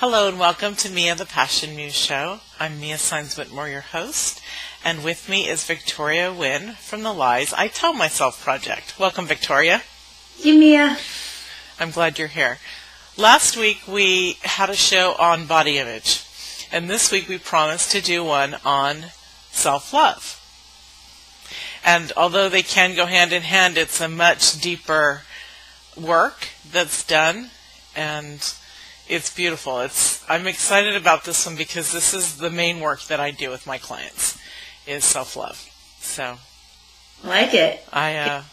Hello and welcome to Mia, the Passion Muse Show. I'm Mia Saenz Whitmore, your host, and with me is Victoria Wynn from the Lies I Tell Myself Project. Welcome, Victoria. Thank you, Mia. I'm glad you're here. Last week we had a show on body image, and this week we promised to do one on self-love. And although they can go hand in hand, it's a much deeper work that's done, and it's beautiful. I'm excited about this one because this is the main work that I do with my clients, is self-love. So, I like it. I'm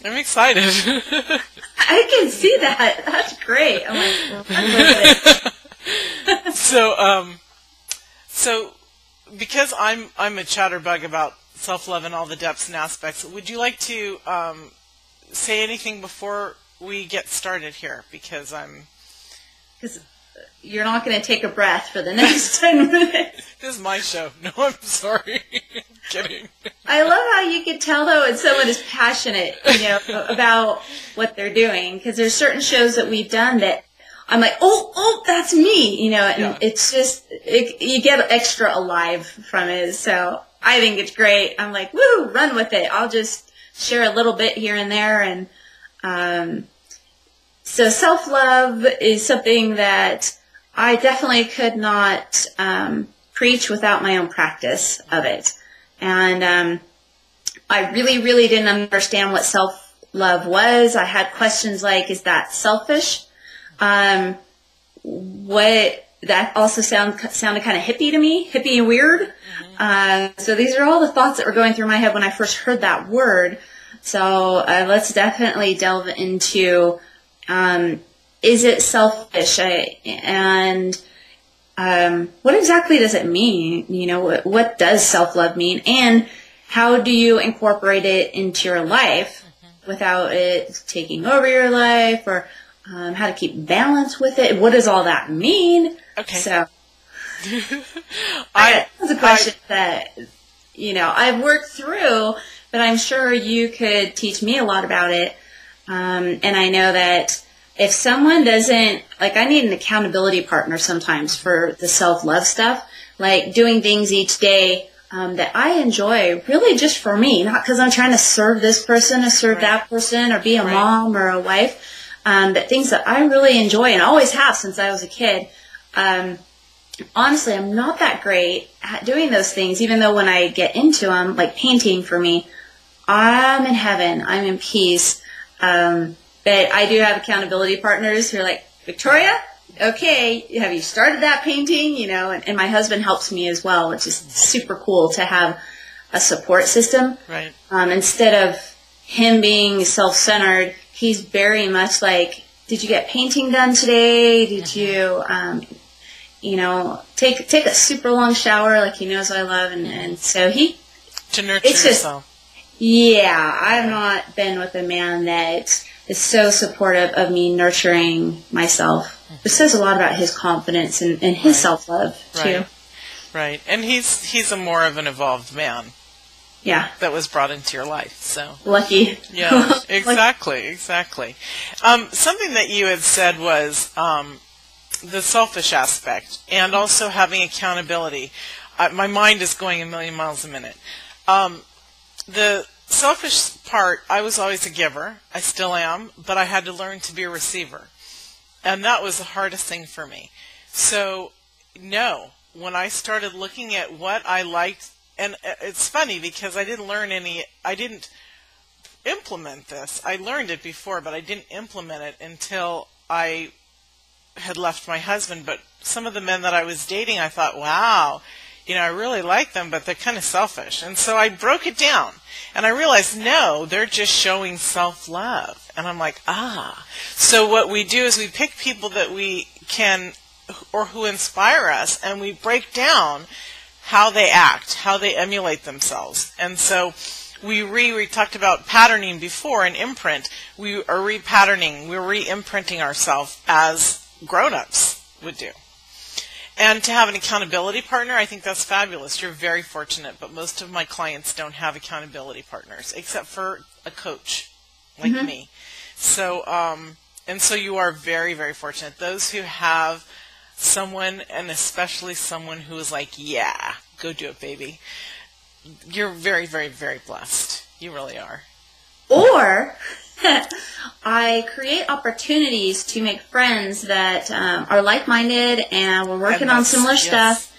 excited. I can see that. That's great. I'm like, well, I love it. So because I'm a chatterbug about self-love and all the depths and aspects, would you like to say anything before we get started here? Because you're not going to take a breath for the next 10 minutes. This is my show. No, I'm sorry. I'm kidding. I love how you can tell, though, when someone is passionate, about what they're doing. Because there's certain shows that we've done that I'm like, oh, that's me, and It's just, you get extra alive from it. So I think it's great. I'm like, woo, run with it. I'll just share a little bit here and there. And so self-love is something that I definitely could not preach without my own practice of it. And I really, really didn't understand what self-love was. I had questions like, is that selfish? That also sounded kind of hippie to me, hippie and weird. Mm-hmm. So these are all the thoughts that were going through my head when I first heard that word. So let's definitely delve into is it selfish? What exactly does it mean? What does self-love mean? And how do you incorporate it into your life without it taking over your life? Or how to keep balance with it? What does all that mean? Okay. So that's a question that, I've worked through, but I'm sure you could teach me a lot about it. And I know that if someone doesn't, I need an accountability partner sometimes for the self-love stuff, like doing things each day that I enjoy really just for me, not because I'm trying to serve this person or serve that person or be a mom or a wife, but things that I really enjoy and always have since I was a kid. Honestly, I'm not that great at doing those things, even though when I get into them, like painting for me, I'm in heaven, I'm in peace. But I do have accountability partners who are like, Victoria, okay, have you started that painting? And my husband helps me as well, which is super cool to have a support system. Right. Instead of him being self-centered, he's very much like, did you get painting done today? Did you, take a super long shower like he knows I love? And so to nurture yourself. Yeah, I've not been with a man that is so supportive of me nurturing myself. It says a lot about his confidence and his self-love, too. Right. And he's a more of an evolved man. Yeah. That was brought into your life, so. Lucky. Yeah, exactly. Something that you had said was the selfish aspect and also having accountability. My mind is going a million miles a minute. The selfish part, I was always a giver. I still am, but I had to learn to be a receiver. And that was the hardest thing for me. So, when I started looking at what I liked, and it's funny because I didn't implement this. I learned it before, but I didn't implement it until I had left my husband. But some of the men that I was dating, I thought, wow, I really like them, but they're kind of selfish. And so I broke it down. And I realized, no, they're just showing self-love. And I'm like, So what we do is we pick people that we can, or who inspire us, and we break down how they act, how they emulate themselves. And so we talked about patterning before and imprint. We are repatterning, we're re-imprinting ourselves as grown-ups would do. And to have an accountability partner, I think that's fabulous. You're very fortunate, but most of my clients don't have accountability partners, except for a coach like me. So, and so you are very, very fortunate. Those who have someone, and especially someone who is like, yeah, go do it, baby. You're very, very, very blessed. You really are. Or I create opportunities to make friends that are like-minded and we're working on similar stuff.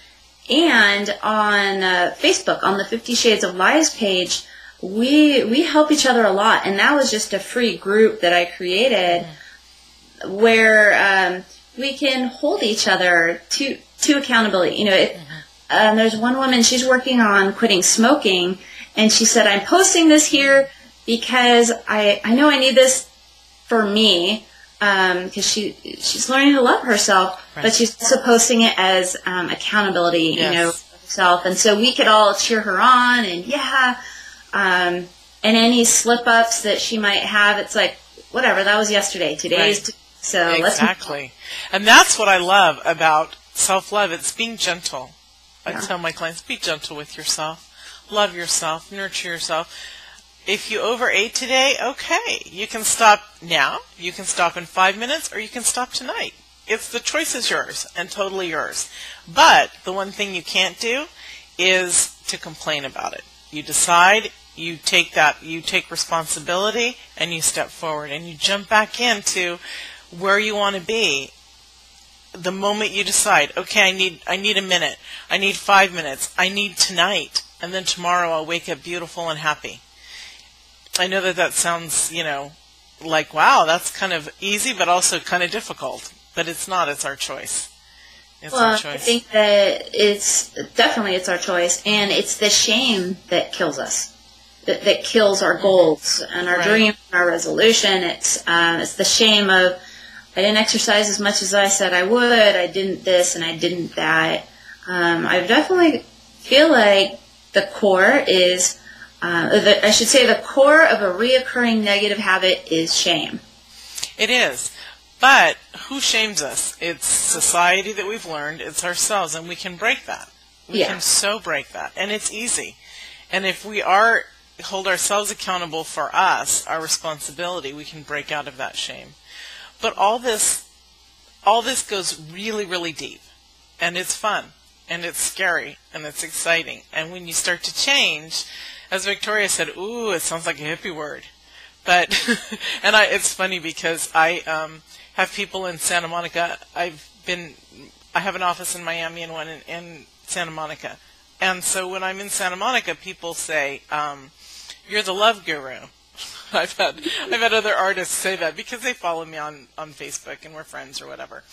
And on Facebook, on the 50 Shades of Lies page, we help each other a lot. And that was just a free group that I created where we can hold each other to accountability. You know, there's one woman, she's working on quitting smoking, and she said, I'm posting this here because I know I need this for me, because she's learning to love herself, but she's also posting it as accountability, you know, for herself. And so we could all cheer her on, and and any slip-ups that she might have, it's like, whatever, that was yesterday. Today's so exactly. And that's what I love about self-love. It's being gentle. I tell my clients, be gentle with yourself. Love yourself. Nurture yourself. If you overate today, okay, you can stop now, you can stop in 5 minutes, or you can stop tonight. The choice is yours and totally yours. But the one thing you can't do is to complain about it. You decide, you take responsibility, and you step forward, and you jump back into where you want to be. The moment you decide, okay, I need a minute, I need 5 minutes, I need tonight, and then tomorrow I'll wake up beautiful and happy. I know that sounds, you know, like, wow, that's kind of easy, but also kind of difficult. But it's not. It's our choice. It's our choice. I think that it's our choice, and it's the shame that kills us, that kills our goals and our dreams, and our resolution. It's the shame of, I didn't exercise as much as I said I would. I didn't this and I didn't that. I definitely feel like the core is. I should say the core of a reoccurring negative habit is shame. It is. But who shames us? It's society that we've learned. It's ourselves, and we can break that. We can so break that. And it's easy. And if we hold ourselves accountable for us, our responsibility, we can break out of that shame. But all this goes really, really deep. And it's fun. And it's scary. And it's exciting. And when you start to change, as Victoria said, ooh, it sounds like a hippie word. But, and it's funny because I have people in Santa Monica. I have an office in Miami and one in Santa Monica. And so when I'm in Santa Monica, people say, you're the love guru. I've had other artists say that because they follow me on Facebook and we're friends or whatever.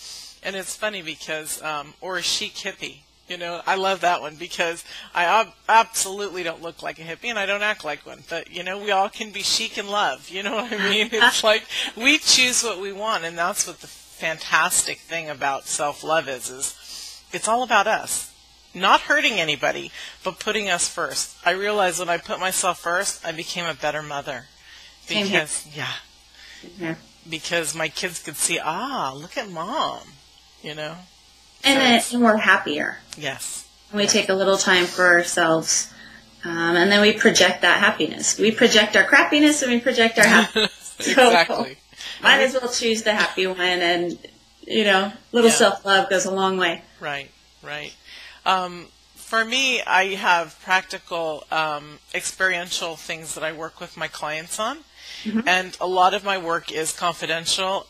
And it's funny because, or a chic hippie. You know, I love that one because I absolutely don't look like a hippie and I don't act like one. But, you know, we all can be chic in love. You know what I mean? It's like we choose what we want, and that's what the fantastic thing about self-love is it's all about us. Not hurting anybody, but putting us first. I realized when I put myself first, I became a better mother. Because, because my kids could see, look at Mom, you know? And we're happier. Yes. We take a little time for ourselves, and then we project that happiness. We project our crappiness, and we project our happiness. Exactly. So might as well choose the happy one, and, you know, little self-love goes a long way. Right, right. For me, I have practical, experiential things that I work with my clients on, and a lot of my work is confidential.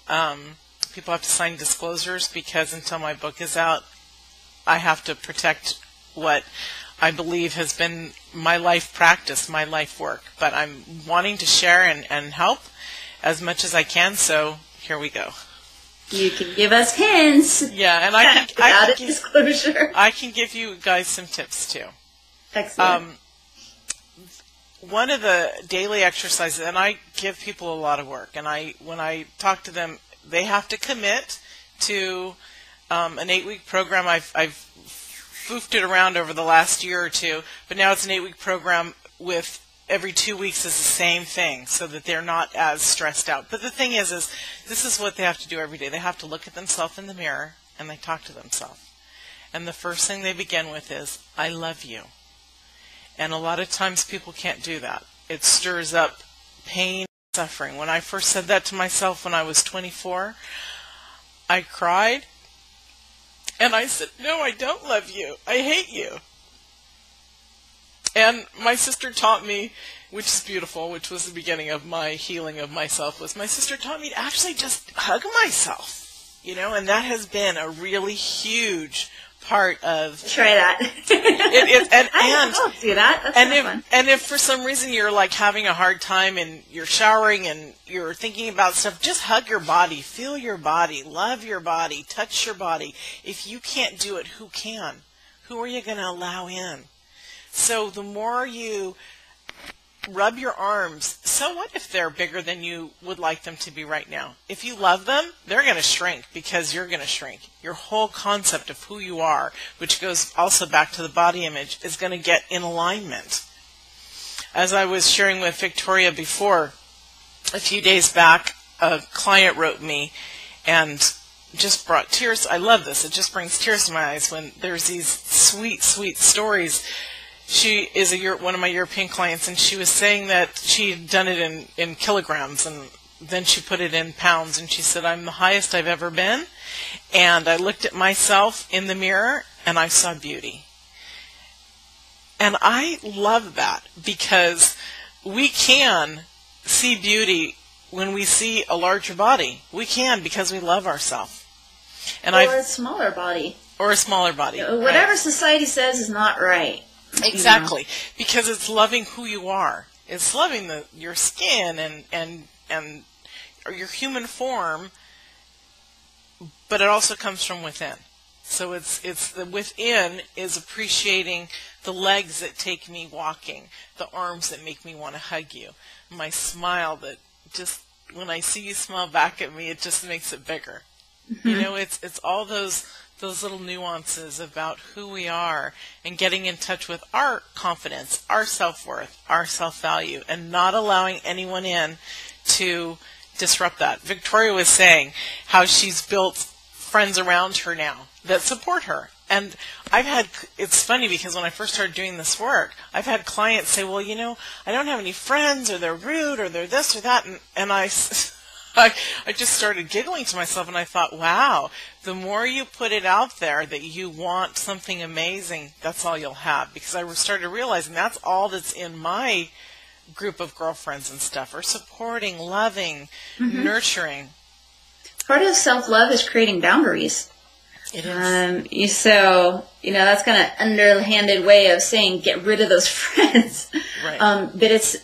People have to sign disclosures because until my book is out, I have to protect what I believe has been my life practice, my life work. But I'm wanting to share and help as much as I can, so here we go. You can give us hints. Yeah, and I can give you guys some tips too. Excellent. One of the daily exercises, and I give people a lot of work, and when I talk to them, they have to commit to an 8-week program. I've foofed it around over the last year or two, but now it's an 8-week program with every 2 weeks is the same thing so that they're not as stressed out. But the thing is this is what they have to do every day. They have to look at themselves in the mirror and they talk to themselves. And the first thing they begin with is, I love you. And a lot of times people can't do that. It stirs up pain, suffering. When I first said that to myself when I was 24, I cried And I said, no, I don't love you. I hate you. And my sister taught me, which is beautiful, which was the beginning of my healing of myself, was my sister taught me to actually just hug myself, you know, and that has been a really huge part of... Try that. I'll do that. That's fun. And if for some reason you're like having a hard time and you're showering and you're thinking about stuff, just hug your body, feel your body, love your body, touch your body. If you can't do it, who can? Who are you going to allow in? So the more you rub your arms, so what if they're bigger than you would like them to be right now? If you love them, they're going to shrink because you're going to shrink. Your whole concept of who you are, which goes also back to the body image, is going to get in alignment. As I was sharing with Victoria before, a few days back, a client wrote me and just brought tears. I love this. It just brings tears to my eyes when there's these sweet, sweet stories. She is one of my European clients, and she was saying that she had done it in kilograms, and then she put it in pounds, and she said, I'm the highest I've ever been, and I looked at myself in the mirror, and I saw beauty. And I love that, because we can see beauty when we see a larger body. We can, because we love ourselves. Or a smaller body. Or a smaller body. Whatever right. Society says is not right. Exactly, because it's loving who you are. It's loving your skin and your human form, but it also comes from within. So it's the within is appreciating the legs that take me walking, the arms that make me want to hug you, my smile that just when I see you smile back at me, it just makes it bigger. Mm-hmm. You know, it's all those little nuances about who we are and getting in touch with our confidence, our self-worth, our self-value, and not allowing anyone in to disrupt that. Victoria was saying how she's built friends around her now that support her. And it's funny because when I first started doing this work, I've had clients say, well, you know, I don't have any friends, or they're rude, or they're this or that, and I just started giggling to myself, and I thought, wow, the more you put it out there that you want something amazing, that's all you'll have. Because I started realizing that's all that's in my group of girlfriends and stuff, are supporting, loving, mm-hmm. nurturing. Part of self-love is creating boundaries. It is. So, you know, that's kind of underhanded way of saying get rid of those friends. Right. But it's...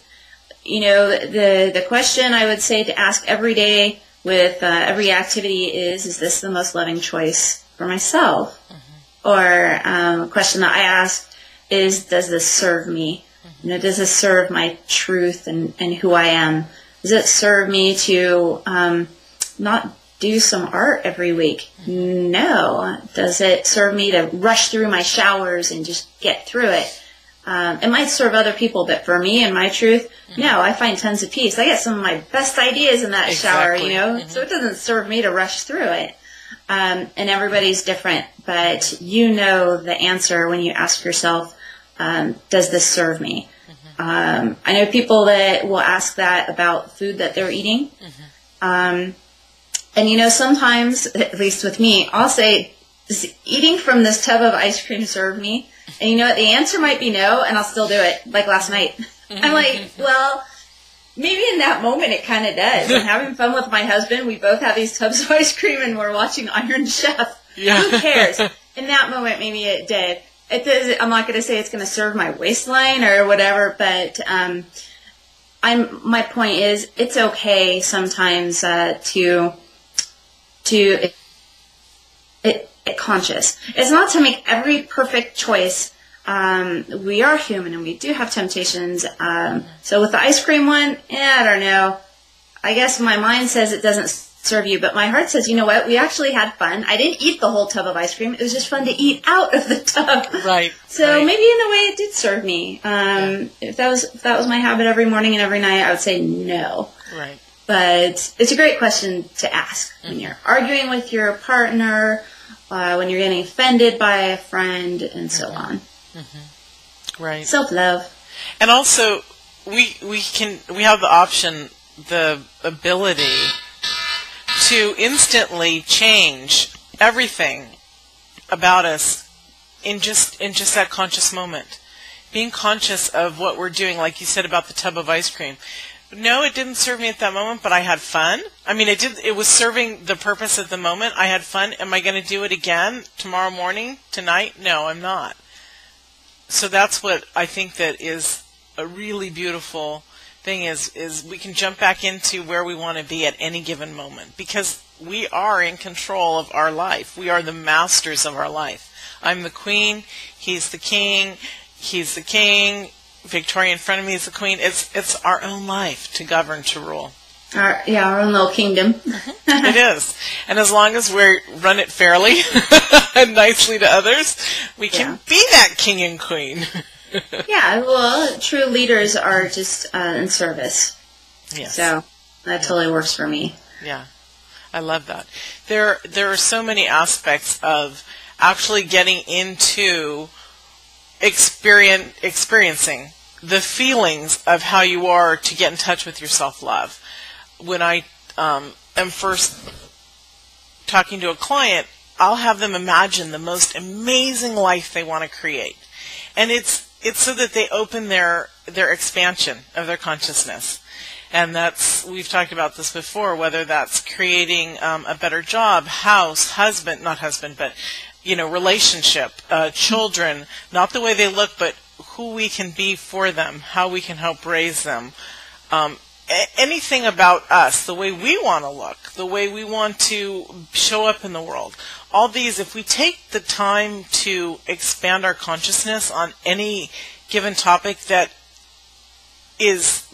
You know, the question I would say to ask every day with every activity is this the most loving choice for myself? Mm-hmm. Or a question that I ask is, does this serve me? Mm-hmm. You know, does this serve my truth and who I am? Does it serve me to not do some art every week? Mm-hmm. No. Does it serve me to rush through my showers and just get through it? It might serve other people, but for me and my truth, mm-hmm. no, I find tons of peace. I get some of my best ideas in that shower, you know, mm-hmm. so it doesn't serve me to rush through it. And everybody's different, but you know the answer when you ask yourself, does this serve me? Mm-hmm. I know people that will ask that about food that they're eating. Mm-hmm. And, you know, sometimes, at least with me, I'll say, does eating from this tub of ice cream serve me? And you know what? The answer might be no, and I'll still do it, like last night. Mm-hmm. I'm like, well, maybe in that moment it kind of does. I'm having fun with my husband. We both have these tubs of ice cream, and we're watching Iron Chef. Yeah. Who cares? In that moment, maybe it did. It does. I'm not going to say it's going to serve my waistline or whatever, but my point is, it's okay sometimes to conscious. It's not to make every perfect choice. We are human and we do have temptations. So with the ice cream one, I don't know. I guess my mind says it doesn't serve you, but my heart says, you know what? We actually had fun. I didn't eat the whole tub of ice cream. It was just fun to eat out of the tub. Right. So right. Maybe in a way it did serve me. If that was my habit every morning and every night, I would say no. Right. But it's a great question to ask when you're arguing with your partner, when you're getting offended by a friend, and so on. Mm-hmm. Right. Self-love. And also, we have the option, the ability to instantly change everything about us in just that conscious moment. Being conscious of what we're doing, like you said about the tub of ice cream. No, it didn't serve me at that moment, but I had fun. I mean, it was serving the purpose at the moment. I had fun. Am I going to do it again tomorrow morning, tonight? No, I'm not. So that's what I think that is a really beautiful thing is we can jump back into where we want to be at any given moment, because we are in control of our life. We are the masters of our life. I'm the queen. He's the king. He's the king. Victoria in front of me is the queen. It's our own life to govern, to rule. Our own little kingdom. It is. And as long as we run it fairly and nicely to others, we can be that king and queen. Yeah, well, true leaders are just in service. Yes. So that totally works for me. Yeah. I love that. There are so many aspects of actually getting into experiencing the feelings of how you are to get in touch with your self-love. When I am first talking to a client, I'll have them imagine the most amazing life they want to create. And it's so that they open their expansion of their consciousness. And we've talked about this before, whether that's creating a better job, house, relationship, children, not the way they look, but who we can be for them, how we can help raise them. Anything about us, the way we want to look, the way we want to show up in the world. All these, if we take the time to expand our consciousness on any given topic that is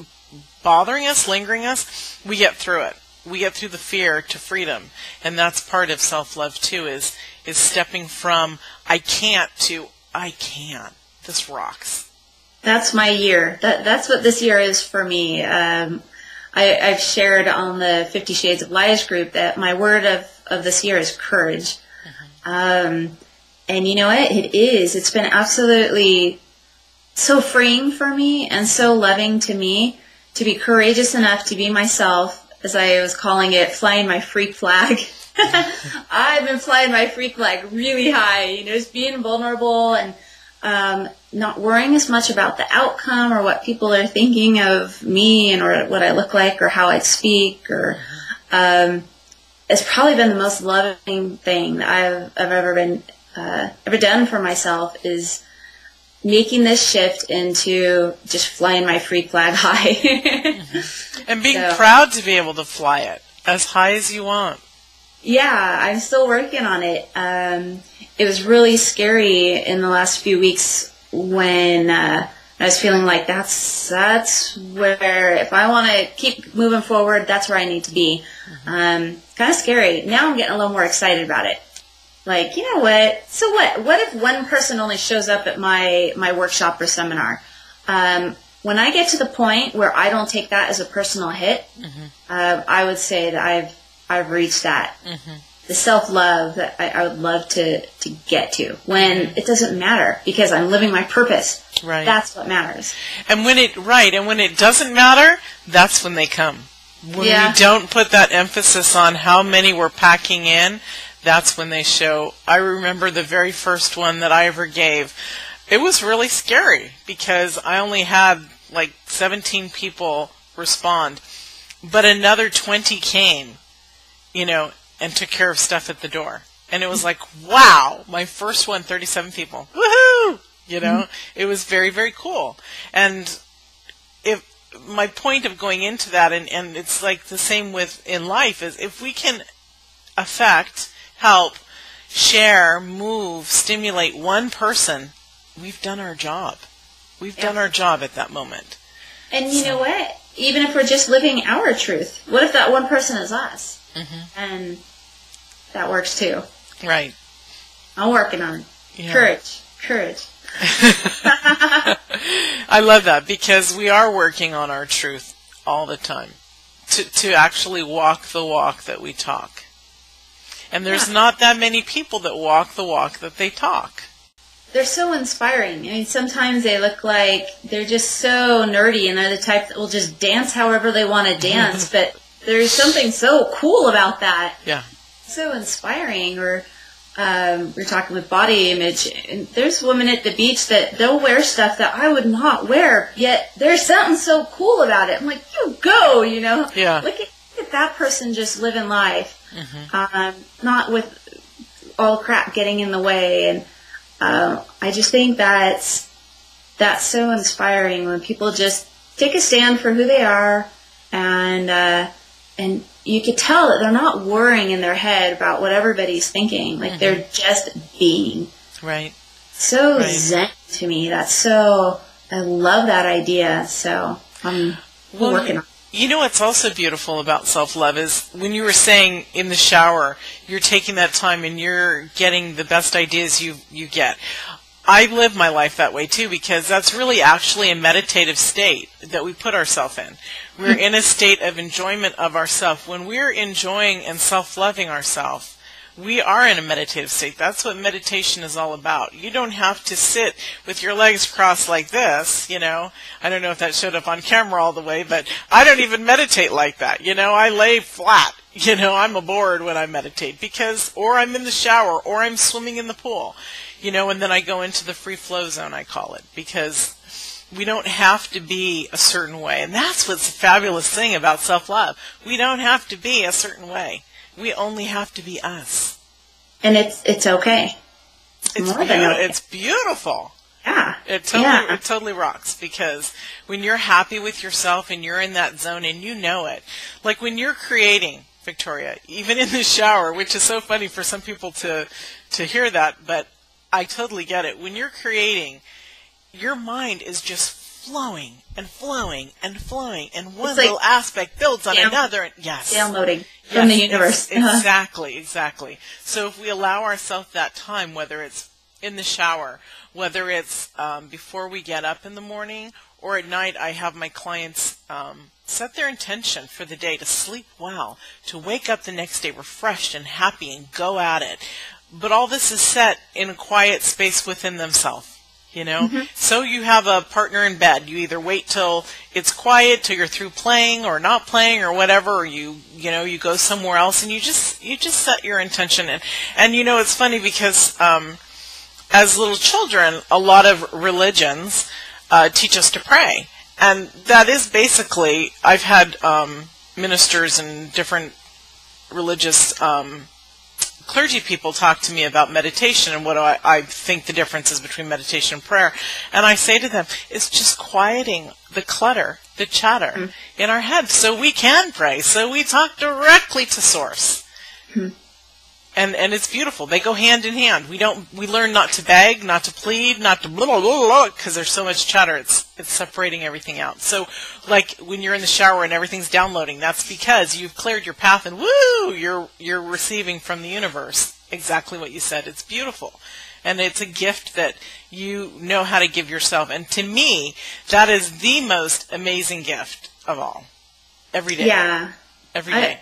bothering us, lingering us, we get through it. We get through the fear to freedom. And that's part of self-love too, is stepping from I can't to I can. This rocks. That's my year. That's what this year is for me. I've shared on the 50 Shades of Lies group that my word of this year is courage. And you know what? It is. It's been absolutely so freeing for me and so loving to me to be courageous enough to be myself, as I was calling it, flying my freak flag. I've been flying my freak flag really high, just being vulnerable and not worrying as much about the outcome or what people are thinking of me and or what I look like or how I speak. Or it's probably been the most loving thing that I've ever done for myself, is making this shift into just flying my freak flag high. And being proud to be able to fly it as high as you want. Yeah, I'm still working on it. It was really scary in the last few weeks when I was feeling like that's where, if I want to keep moving forward, that's where I need to be. Kind of scary. Now I'm getting a little more excited about it. Like, you know what? So what? What if one person only shows up at my workshop or seminar? When I get to the point where I don't take that as a personal hit, I would say that I've reached that. The self-love that I would love to get to, when it doesn't matter because I'm living my purpose. Right. That's what matters. And when it doesn't matter, that's when they come. When we don't put that emphasis on how many we're packing in, that's when they show. I remember the very first one that I ever gave. It was really scary because I only had like 17 people respond, but another 20 came, and took care of stuff at the door. And it was like, wow, my first one, 37 people. Woohoo! It was very, very cool. And my point of going into that, and it's like the same in life, is if we can affect, help, share, move, stimulate one person, we've done our job. We've done our job at that moment. And you know what? Even if we're just living our truth, what if that one person is us? And that works too. Right. I'm working on it. Yeah. Courage. I love that, because we are working on our truth all the time to actually walk the walk that we talk. And there's not that many people that walk the walk that they talk. They're so inspiring. I mean, sometimes they look like they're just so nerdy, and they're the type that will just dance however they want to dance, but there's something so cool about that. Yeah. So inspiring. Or we're talking with body image, and there's women at the beach that they'll wear stuff that I would not wear, yet there's something so cool about it. I'm like, you go, you know? Yeah. Look at that person just living life, not with all crap getting in the way. And I just think that's so inspiring when people just take a stand for who they are, and you could tell that they're not worrying in their head about what everybody's thinking. Like they're just being. Right. So zen to me. I love that idea. So I'm working on it. You know what's also beautiful about self-love is when you were saying in the shower, you're taking that time and you're getting the best ideas you get. I live my life that way too, because that's really actually a meditative state that we put ourselves in. We're in a state of enjoyment of ourselves. When we're enjoying and self-loving ourselves, we are in a meditative state. That's what meditation is all about. You don't have to sit with your legs crossed like this, you know. I don't know if that showed up on camera all the way, but I don't even meditate like that. You know, I lay flat. You know, I'm bored when I meditate or I'm in the shower, or I'm swimming in the pool, you know, and then I go into the free flow zone, I call it, because we don't have to be a certain way. And that's what's the fabulous thing about self-love. We don't have to be a certain way. We only have to be us. And it's okay. It's beautiful. Yeah. It totally rocks, because when you're happy with yourself and you're in that zone and you know it, like when you're creating, Victoria, even in the shower, which is so funny for some people to hear that, but I totally get it. When you're creating, your mind is just flowing and flowing and flowing, and one little aspect builds on another. Yes. Downloading from the universe. Exactly. So if we allow ourselves that time, whether it's in the shower, whether it's before we get up in the morning, or at night, I have my clients set their intention for the day to sleep well, to wake up the next day refreshed and happy and go at it. But all this is set in a quiet space within themselves. You know, so you have a partner in bed. You either wait till it's quiet, till you're through playing or not playing or whatever, or you go somewhere else, and you just set your intention in. And you know, it's funny because as little children, a lot of religions teach us to pray, and that is basically, I've had ministers and different religious clergy people talk to me about meditation and what I think the difference is between meditation and prayer. And I say to them, it's just quieting the clutter, the chatter in our head so we can pray, so we talk directly to Source. And it's beautiful. They go hand in hand. We learn not to beg, not to plead, not to blah, blah, blah, blah, because there's so much chatter. It's separating everything out. So, like when you're in the shower and everything's downloading, that's because you've cleared your path and you're receiving from the universe exactly what you said. It's beautiful. And it's a gift that you know how to give yourself. And to me, that is the most amazing gift of all. Every day. Yeah. Every day.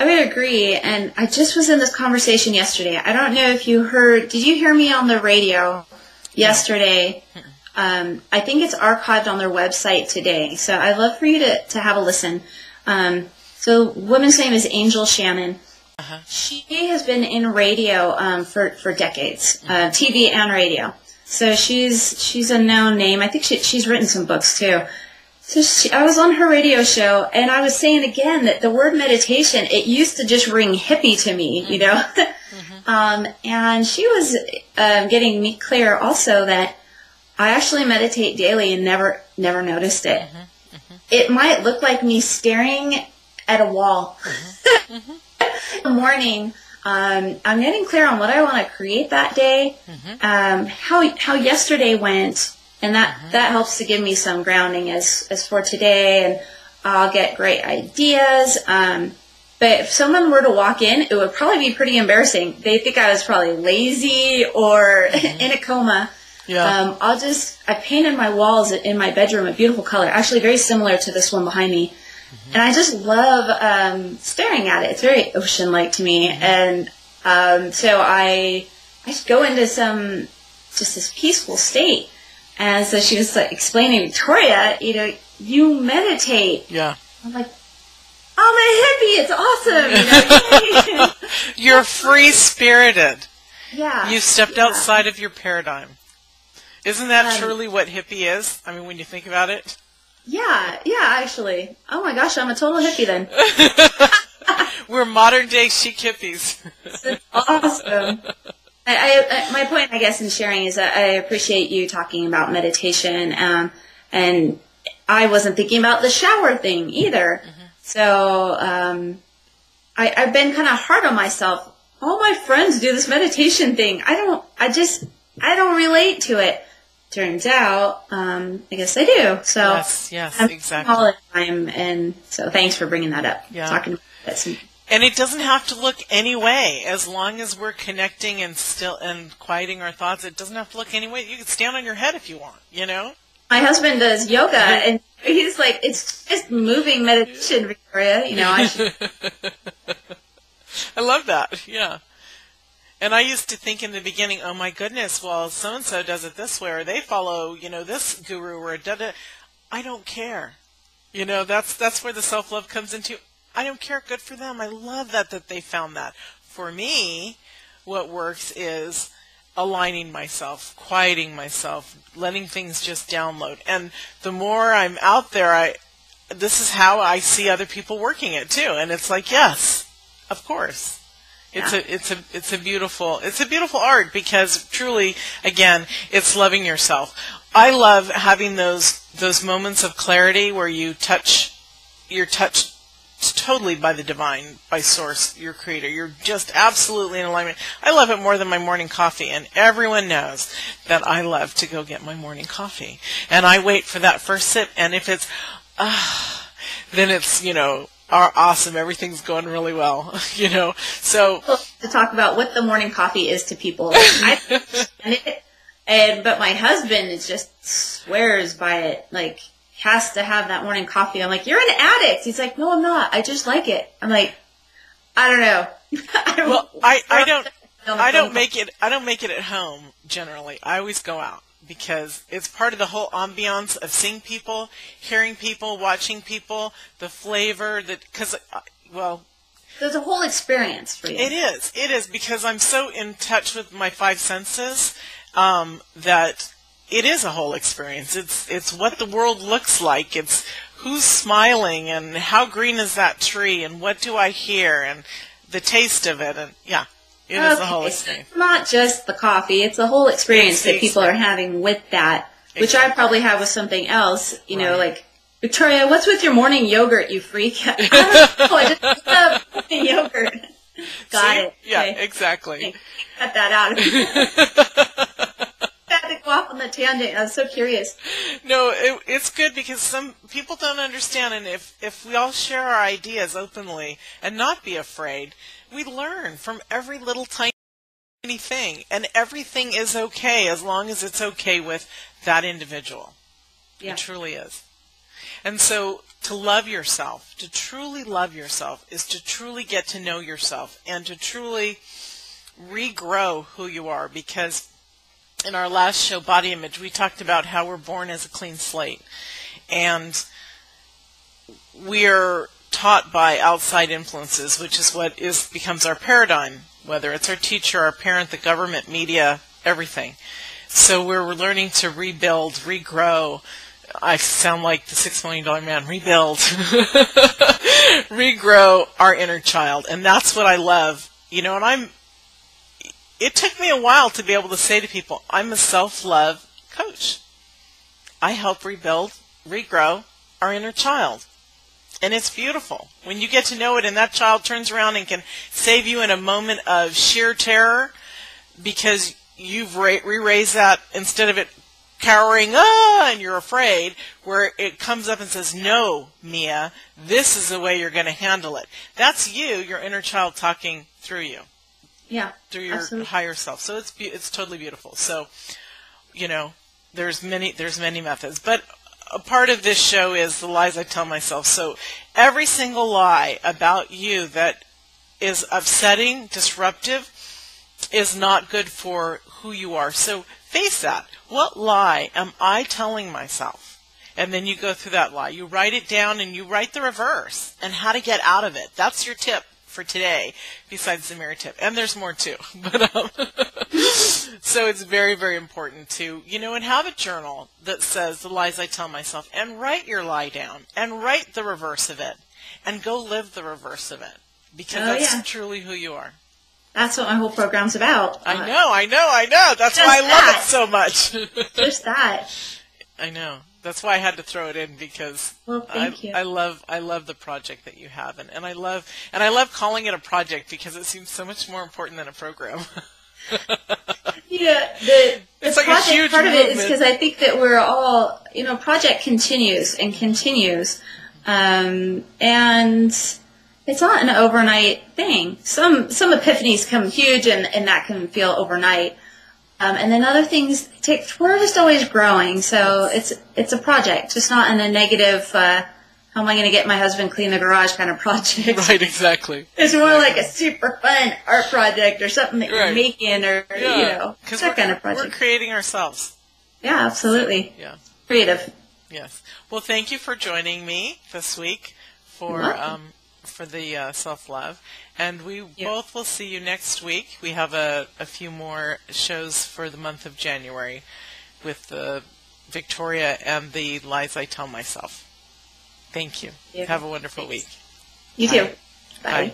I would agree, and I just was in this conversation yesterday. I don't know if you heard, did you hear me on the radio yesterday? I think it's archived on their website today, so I'd love for you to have a listen. So the woman's name is Angel Shannon. She has been in radio for decades, TV and radio. So she's a known name. I think she's written some books too. So I was on her radio show, and I was saying again that the word meditation, it used to just ring hippie to me, you know. And she was getting me clear also that I actually meditate daily and never noticed it. It might look like me staring at a wall. In the morning, I'm getting clear on what I want to create that day, how yesterday went. And that helps to give me some grounding as for today, and I'll get great ideas. But if someone were to walk in, it would probably be pretty embarrassing. They think I was probably lazy or in a coma. Yeah. I painted my walls in my bedroom a beautiful color, actually very similar to this one behind me. And I just love staring at it. It's very ocean-like to me. And so I just go into just this peaceful state. And so she was explaining, Victoria, you meditate. Yeah. I'm like, I'm a hippie. It's awesome. You're free-spirited. Yeah. You stepped outside of your paradigm. Isn't that truly what hippie is? I mean, when you think about it? Yeah, actually. Oh my gosh, I'm a total hippie then. We're modern day chic hippies. That's awesome. My point, I guess, in sharing is that I appreciate you talking about meditation, and I wasn't thinking about the shower thing either. Mm-hmm. So I've been kind of hard on myself. All my friends do this meditation thing. I don't relate to it. Turns out, I guess I do. So yes, exactly. All the time, and so thanks for bringing that up. Yeah. Talking about this. And it doesn't have to look any way. As long as we're connecting and quieting our thoughts, it doesn't have to look any way. You can stand on your head if you want, you know? My husband does yoga, and he's like, it's just moving meditation, Victoria. You know, I love that, yeah. And I used to think in the beginning, oh my goodness, well, so-and-so does it this way, or they follow, this guru, or da-da. I don't care. That's where the self-love comes into. I don't care. Good for them. I love that they found that. For me, what works is aligning myself, quieting myself, letting things just download. And the more I'm out there, this is how I see other people working it too. And it's like, yes, of course. It's a beautiful art, because truly, again, it's loving yourself. I love having those moments of clarity where you're touched totally by the divine, by source, your creator. You're just absolutely in alignment. I love it more than my morning coffee, and everyone knows that I love to go get my morning coffee. And I wait for that first sip, and if it's, then it's, awesome. Everything's going really well, So to talk about what the morning coffee is to people, but my husband just swears by it. Like, has to have that morning coffee. I'm like, you're an addict. He's like, no, I'm not. I just like it. I'm like, I don't know. I don't make it at home generally. I always go out, because it's part of the whole ambiance of seeing people, hearing people, watching people, the flavor, there's a whole experience for you. It is, because I'm so in touch with my five senses that it is a whole experience. It's what the world looks like. It's who's smiling, and how green is that tree, and what do I hear, and the taste of it, and yeah. It is a whole experience. It's not just the coffee. It's a whole experience that people are having with that, which I probably have with something else. Like, Victoria, what's with your morning yogurt, you freak? I don't know. I just love morning yogurt. Got it. Yeah, okay. Exactly. Okay. Cut that out. I had to go off on the tangent. I was so curious. No, it's good, because some people don't understand, and if we all share our ideas openly and not be afraid, we learn from every little tiny thing, and everything is okay as long as it's okay with that individual. Yeah. It truly is. And so to love yourself, to truly love yourself, is to truly get to know yourself and to truly regrow who you are, because in our last show, Body Image, we talked about how we're born as a clean slate, and we're taught by outside influences, which is what becomes our paradigm, whether it's our teacher, our parent, the government, media, everything. So we're learning to rebuild, regrow. I sound like the $6 Million Man. Rebuild. Regrow our inner child. And that's what I love. And it took me a while to be able to say to people, I'm a self-love coach. I help rebuild, regrow our inner child. And it's beautiful when you get to know it, and that child turns around and can save you in a moment of sheer terror, because you've re-raised that, instead of it cowering, and you're afraid, where it comes up and says, no, Mia, this is the way you're going to handle it. That's you, your inner child, talking through you. Yeah, through your absolutely. Higher self. So it's totally beautiful. So, there's many methods, but a part of this show is the lies I tell myself. So every single lie about you that is upsetting, disruptive, is not good for who you are. So face that. What lie am I telling myself? And then you go through that lie. You write it down, and you write the reverse and how to get out of it. That's your tip for today besides the mirror tip. And there's more too. But so it's very, very important to, and have a journal that says the lies I tell myself, and write your lie down and write the reverse of it and go live the reverse of it, because that's truly who you are. That's what my whole program's about. I know. That's why I love it so much. Just that. I know. That's why I had to throw it in, because thank you. I love the project that you have, and I love calling it a project, because it seems so much more important than a program. The it's like project a huge part movement. of it is because I think that we're all, project continues and continues, and it's not an overnight thing. Some epiphanies come huge, and that can feel overnight. And then other things we're just always growing. So it's a project, just not in a negative, how am I going to get my husband clean the garage kind of project. Right, exactly. It's more like a super fun art project or something that you're making, or, that kind of project. We're creating ourselves. Yeah, absolutely. Yeah. Creative. Yes. Well, thank you for joining me this week for the self-love. And we both will see you next week. We have a few more shows for the month of January with Victoria and the lies I tell myself. Thank you. Have a wonderful week. You too. Bye.